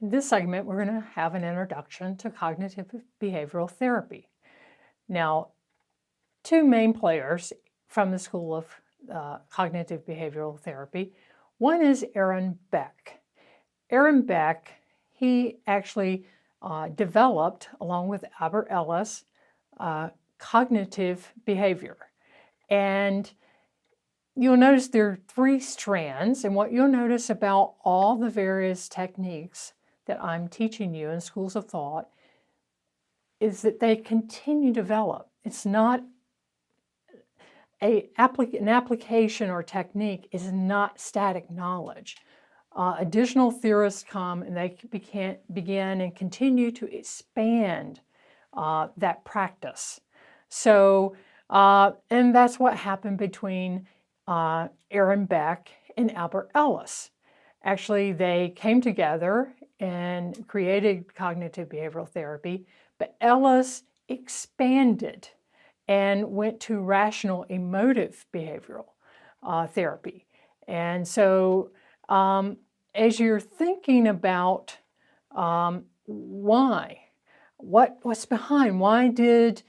In this segment, we're going to have an introduction to cognitive behavioral therapy. Now, two main players from the School of Cognitive Behavioral Therapy. One is Aaron Beck. Aaron Beck, he actually developed, along with Albert Ellis, cognitive behavior. And you'll notice there are three strands, and what you'll notice about all the various techniques that I'm teaching you in schools of thought is that they continue to develop. It's not an application or technique is not static knowledge. Additional theorists come and they begin and continue to expand that practice. So, and that's what happened between Aaron Beck and Albert Ellis. Actually, they came together and created cognitive behavioral therapy, but Ellis expanded and went to rational emotive behavioral therapy. And so as you're thinking about what's behind, why did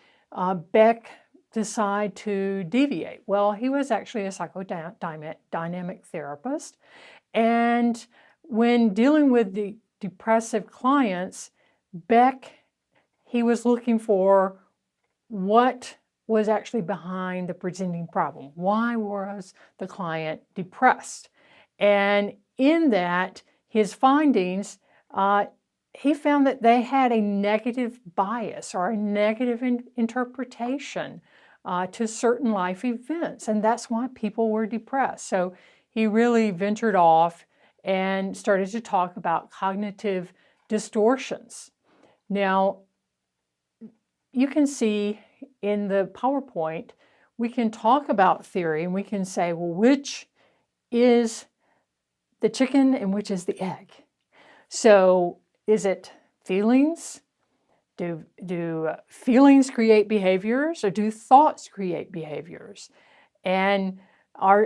Beck decide to deviate? Well, he was actually a psychodynamic therapist. And when dealing with the depressive clients, Beck, he was looking for what was actually behind the presenting problem. Why was the client depressed? And in that, his findings, he found that they had a negative bias or a negative interpretation to certain life events, and that's why people were depressed. So he really ventured off and started to talk about cognitive distortions. Now, you can see in the PowerPoint, we can talk about theory and we can say, well, which is the chicken and which is the egg? So is it feelings? Do feelings create behaviors, or do thoughts create behaviors? And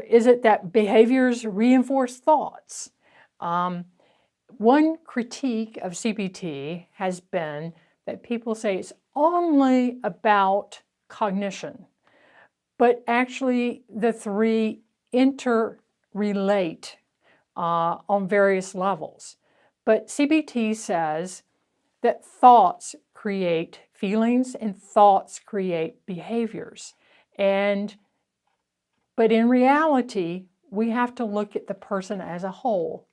is it that behaviors reinforce thoughts? One critique of CBT has been that people say it's only about cognition, but actually the three interrelate on various levels. But CBT says that thoughts create feelings and thoughts create behaviors. But in reality, we have to look at the person as a whole.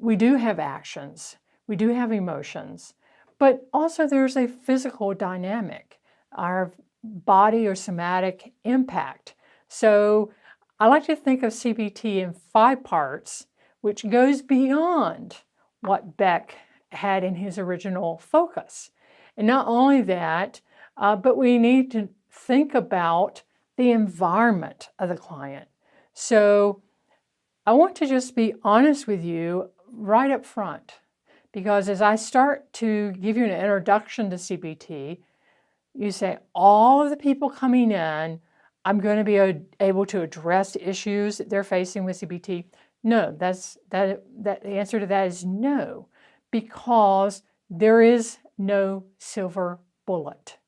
We do have actions, we do have emotions, but also there's a physical dynamic, our body or somatic impact. So I like to think of CBT in 5 parts, which goes beyond what Beck had in his original focus. And not only that, but we need to think about the environment of the client. So I want to just be honest with you right up front, because as I start to give you an introduction to CBT, you say, all of the people coming in, I'm going to be able to address issues that they're facing with CBT. No, the answer to that is no, because there is no silver bullet.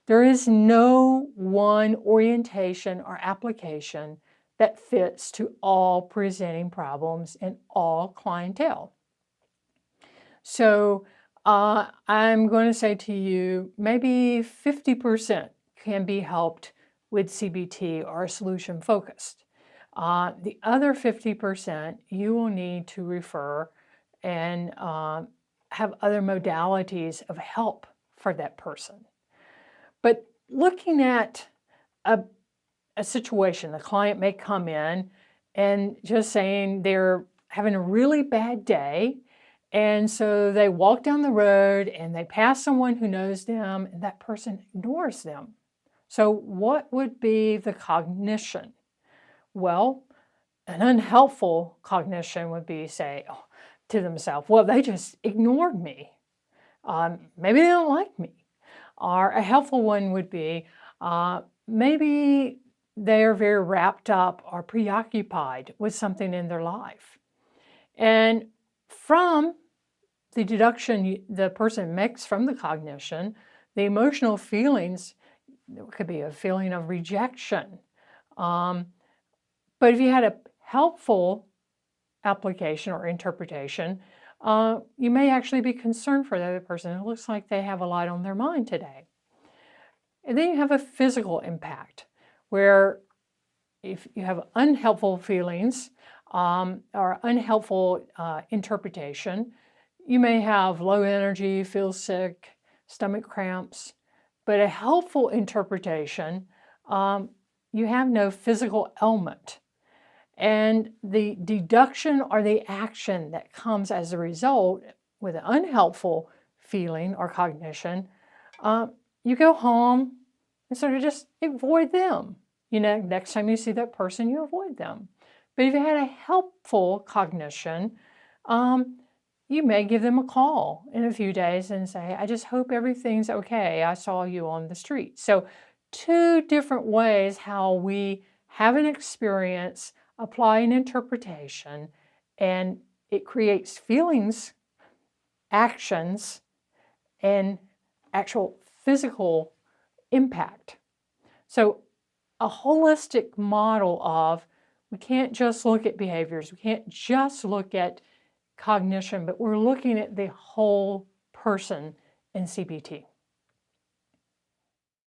There is no one orientation or application that fits to all presenting problems and all clientele. So I'm going to say to you, maybe 50% can be helped with CBT or solution focused. The other 50%, you will need to refer and have other modalities of help for that person. But looking at a situation, the client may come in and just saying they're having a really bad day, and so they walk down the road and they pass someone who knows them, and that person ignores them. So what would be the cognition? Well, an unhelpful cognition would be say to themselves, well, they just ignored me. Maybe they don't like me. Or a helpful one would be, maybe they're very wrapped up or preoccupied with something in their life. And from the deduction the person makes from the cognition, the emotional feelings, it could be a feeling of rejection. But if you had a helpful application or interpretation, you may actually be concerned for the other person. It looks like they have a lot on their mind today. And then you have a physical impact, where if you have unhelpful feelings or unhelpful interpretation, you may have low energy, feel sick, stomach cramps. But a helpful interpretation, you have no physical ailment. And the deduction or the action that comes as a result with an unhelpful feeling or cognition, you go home and sort of just avoid them. Next time you see that person, you avoid them. But if you had a helpful cognition, you may give them a call in a few days and say, I just hope everything's okay. I saw you on the street. So 2 different ways how we have an experience, apply an interpretation, and it creates feelings, actions, and actual physical impact. So a holistic model of, we can't just look at behaviors, we can't just look at cognition, but we're looking at the whole person in CBT.